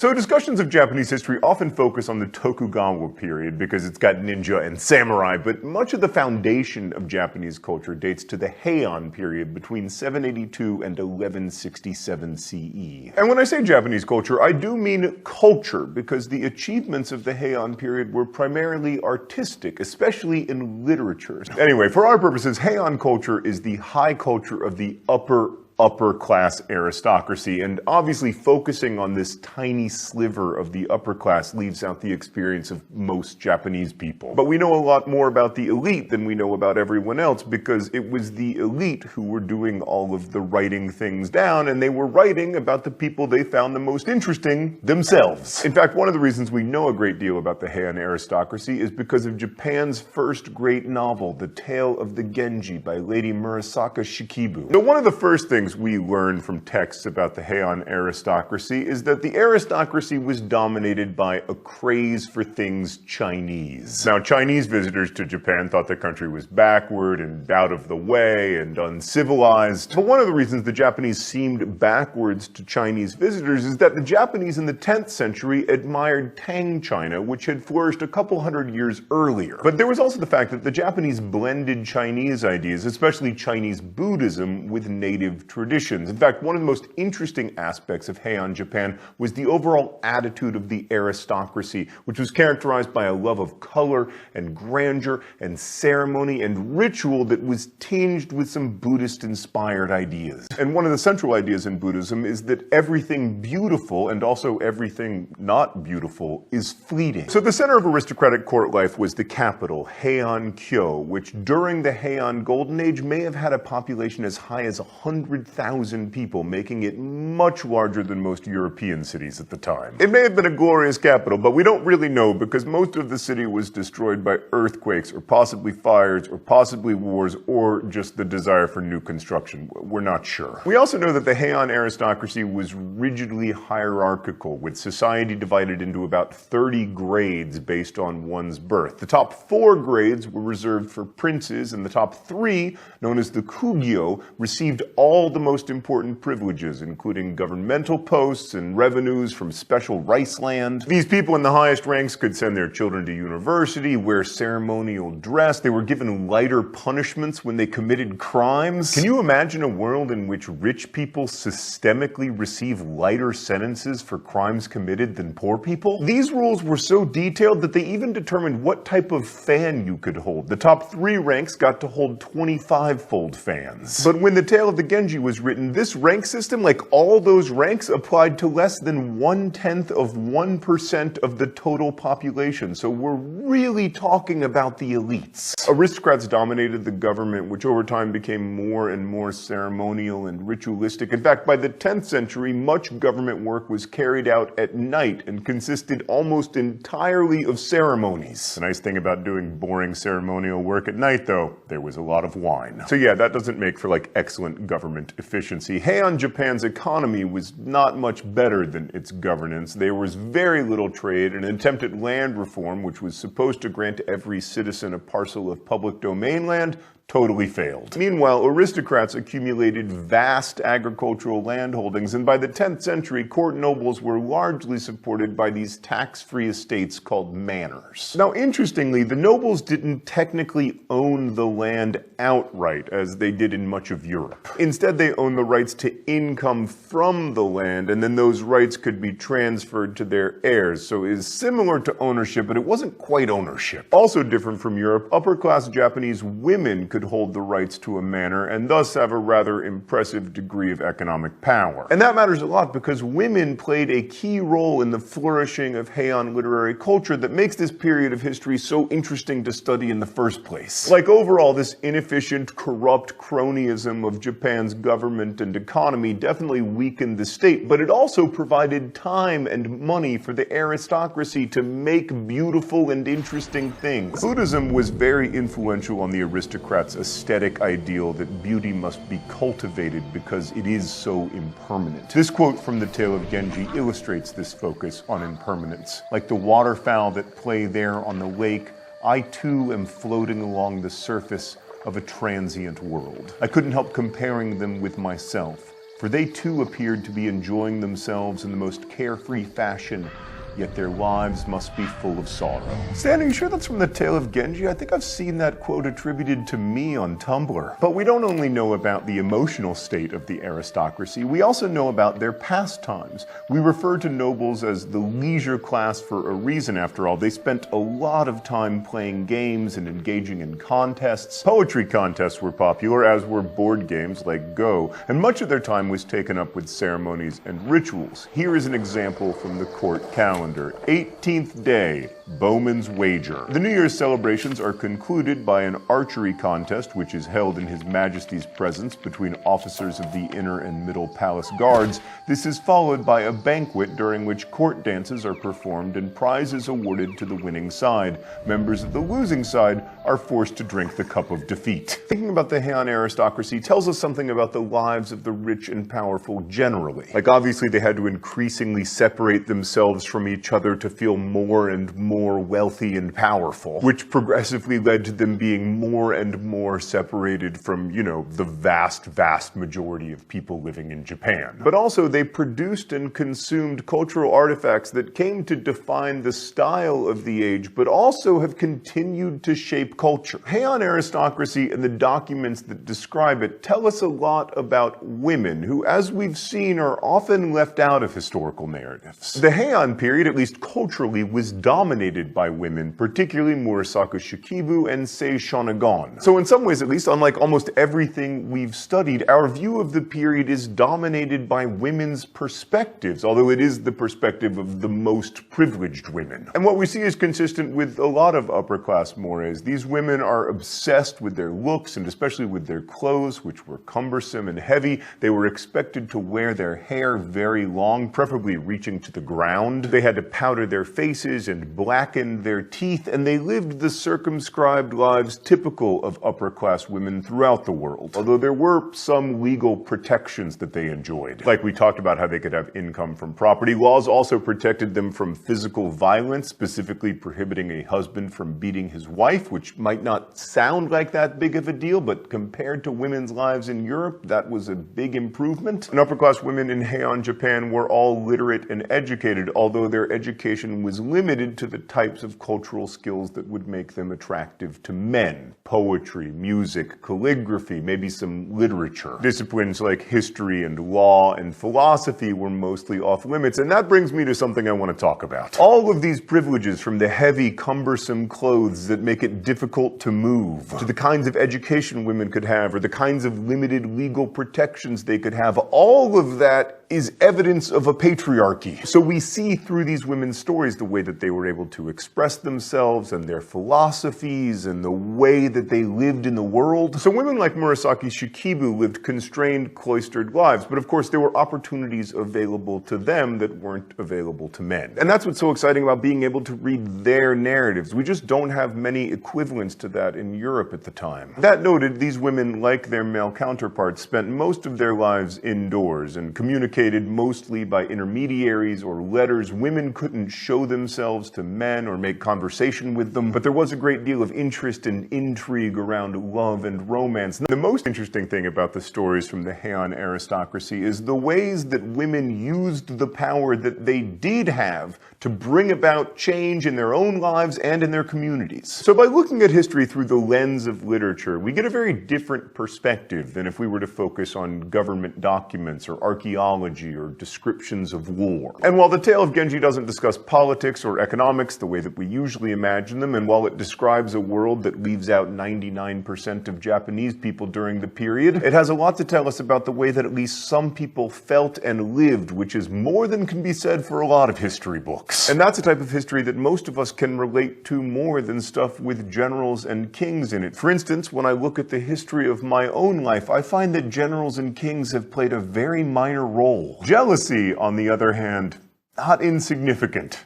So discussions of Japanese history often focus on the Tokugawa period because it's got ninja and samurai, but much of the foundation of Japanese culture dates to the Heian period between 782 and 1167 CE. And when I say Japanese culture, I do mean culture, because the achievements of the Heian period were primarily artistic, especially in literature. Anyway, for our purposes, Heian culture is the high culture of the upper class aristocracy, and obviously focusing on this tiny sliver of the upper class leaves out the experience of most Japanese people. But we know a lot more about the elite than we know about everyone else, because it was the elite who were doing all of the writing things down, and they were writing about the people they found the most interesting themselves. In fact, one of the reasons we know a great deal about the Heian aristocracy is because of Japan's first great novel, The Tale of the Genji by Lady Murasaka Shikibu. Now, one of the first things we learn from texts about the Heian aristocracy is that the aristocracy was dominated by a craze for things Chinese. Now, Chinese visitors to Japan thought the country was backward and out of the way and uncivilized. But one of the reasons the Japanese seemed backwards to Chinese visitors is that the Japanese in the 10th century admired Tang China, which had flourished a couple hundred years earlier. But there was also the fact that the Japanese blended Chinese ideas, especially Chinese Buddhism, with native traditions. In fact, one of the most interesting aspects of Heian Japan was the overall attitude of the aristocracy, which was characterized by a love of color and grandeur and ceremony and ritual that was tinged with some Buddhist-inspired ideas. And one of the central ideas in Buddhism is that everything beautiful, and also everything not beautiful, is fleeting. So the center of aristocratic court life was the capital, Heian Jyo, which during the Heian Golden Age may have had a population as high as 100,000 people, making it much larger than most European cities at the time. It may have been a glorious capital, but we don't really know, because most of the city was destroyed by earthquakes, or possibly fires, or possibly wars, or just the desire for new construction. We're not sure. We also know that the Heian aristocracy was rigidly hierarchical, with society divided into about 30 grades based on one's birth. The top 4 grades were reserved for princes, and the top 3, known as the Kugyo, received all the most important privileges, including governmental posts and revenues from special rice land. These people in the highest ranks could send their children to university, wear ceremonial dress. They were given lighter punishments when they committed crimes. Can you imagine a world in which rich people systemically receive lighter sentences for crimes committed than poor people? These rules were so detailed that they even determined what type of fan you could hold. The top 3 ranks got to hold 25-fold fans. But when the Tale of the Genji was written, this rank system, like all those ranks, applied to less than 1/10% of the total population. So we're really talking about the elites. Aristocrats dominated the government, which over time became more and more ceremonial and ritualistic. In fact, by the 10th century, much government work was carried out at night and consisted almost entirely of ceremonies. The nice thing about doing boring ceremonial work at night, though, there was a lot of wine. So yeah, that doesn't make for like excellent government efficiency. Heian Japan's economy was not much better than its governance. There was very little trade, and an attempt at land reform, which was supposed to grant every citizen a parcel of public domain land, totally failed. Meanwhile, aristocrats accumulated vast agricultural landholdings, and by the 10th century, court nobles were largely supported by these tax-free estates called manors. Now, interestingly, the nobles didn't technically own the land outright, as they did in much of Europe. Instead, they owned the rights to income from the land, and then those rights could be transferred to their heirs. So it is similar to ownership, but it wasn't quite ownership. Also different from Europe, upper-class Japanese women could hold the rights to a manor and thus have a rather impressive degree of economic power. And that matters a lot because women played a key role in the flourishing of Heian literary culture that makes this period of history so interesting to study in the first place. Like overall, this inefficient, corrupt cronyism of Japan's government and economy definitely weakened the state, but it also provided time and money for the aristocracy to make beautiful and interesting things. Buddhism was very influential on the aristocrats' aesthetic ideal that beauty must be cultivated because it is so impermanent. This quote from the Tale of Genji illustrates this focus on impermanence. Like the waterfowl that play there on the lake, I too am floating along the surface of a transient world. I couldn't help comparing them with myself, for they too appeared to be enjoying themselves in the most carefree fashion, yet their lives must be full of sorrow. Stan, are you sure that's from the Tale of Genji? I think I've seen that quote attributed to me on Tumblr. But we don't only know about the emotional state of the aristocracy, we also know about their pastimes. We refer to nobles as the leisure class for a reason, after all. They spent a lot of time playing games and engaging in contests. Poetry contests were popular, as were board games like Go, and much of their time was taken up with ceremonies and rituals. Here is an example from the court calendar. 18th day, Bowman's Wager. The New Year's celebrations are concluded by an archery contest, which is held in His Majesty's presence between officers of the inner and middle palace guards. This is followed by a banquet during which court dances are performed and prizes awarded to the winning side. Members of the losing side are forced to drink the cup of defeat. Thinking about the Heian aristocracy tells us something about the lives of the rich and powerful generally. Like, obviously they had to increasingly separate themselves from each other to feel more and more wealthy and powerful, which progressively led to them being more and more separated from, you know, the vast majority of people living in Japan. But also they produced and consumed cultural artifacts that came to define the style of the age, but also have continued to shape culture. Heian aristocracy and the documents that describe it tell us a lot about women, who, as we've seen, are often left out of historical narratives. The Heian period, at least culturally, was dominated by women, particularly Murasaka Shikibu and Sei Shonagon. So in some ways, at least, unlike almost everything we've studied, our view of the period is dominated by women's perspectives, although it is the perspective of the most privileged women. And what we see is consistent with a lot of upper-class mores. These women are obsessed with their looks, and especially with their clothes, which were cumbersome and heavy. They were expected to wear their hair very long, preferably reaching to the ground. They had to powder their faces and blacken their teeth, and they lived the circumscribed lives typical of upper-class women throughout the world, although there were some legal protections that they enjoyed. Like we talked about how they could have income from property. Laws also protected them from physical violence, specifically prohibiting a husband from beating his wife, which might not sound like that big of a deal, but compared to women's lives in Europe, that was a big improvement. And upper-class women in Heian Japan were all literate and educated, although their education was limited to the types of cultural skills that would make them attractive to men. Poetry, music, calligraphy, maybe some literature. Disciplines like history and law and philosophy were mostly off limits, and that brings me to something I want to talk about. All of these privileges, from the heavy, cumbersome clothes that make it difficult to move, to the kinds of education women could have, or the kinds of limited legal protections they could have, all of that is evidence of a patriarchy. So we see through these women's stories the way that they were able to express themselves and their philosophies and the way that they lived in the world. So women like Murasaki Shikibu lived constrained, cloistered lives, but of course there were opportunities available to them that weren't available to men. And that's what's so exciting about being able to read their narratives. We just don't have many equivalents to that in Europe at the time. That noted, these women, like their male counterparts, spent most of their lives indoors and communicated mostly by intermediaries or letters. Women couldn't show themselves to men or make conversation with them, but there was a great deal of interest and intrigue around love and romance. The most interesting thing about the stories from the Heian aristocracy is the ways that women used the power that they did have to bring about change in their own lives and in their communities. So by looking at history through the lens of literature, we get a very different perspective than if we were to focus on government documents or archaeology or descriptions of war. And while the Tale of Genji doesn't discuss politics or economics the way that we usually imagine them, and while it describes a world that leaves out 99% of Japanese people during the period, it has a lot to tell us about the way that at least some people felt and lived, which is more than can be said for a lot of history books. And that's a type of history that most of us can relate to more than stuff with generals and kings in it. For instance, when I look at the history of my own life, I find that generals and kings have played a very minor role. Jealousy, on the other hand, not insignificant.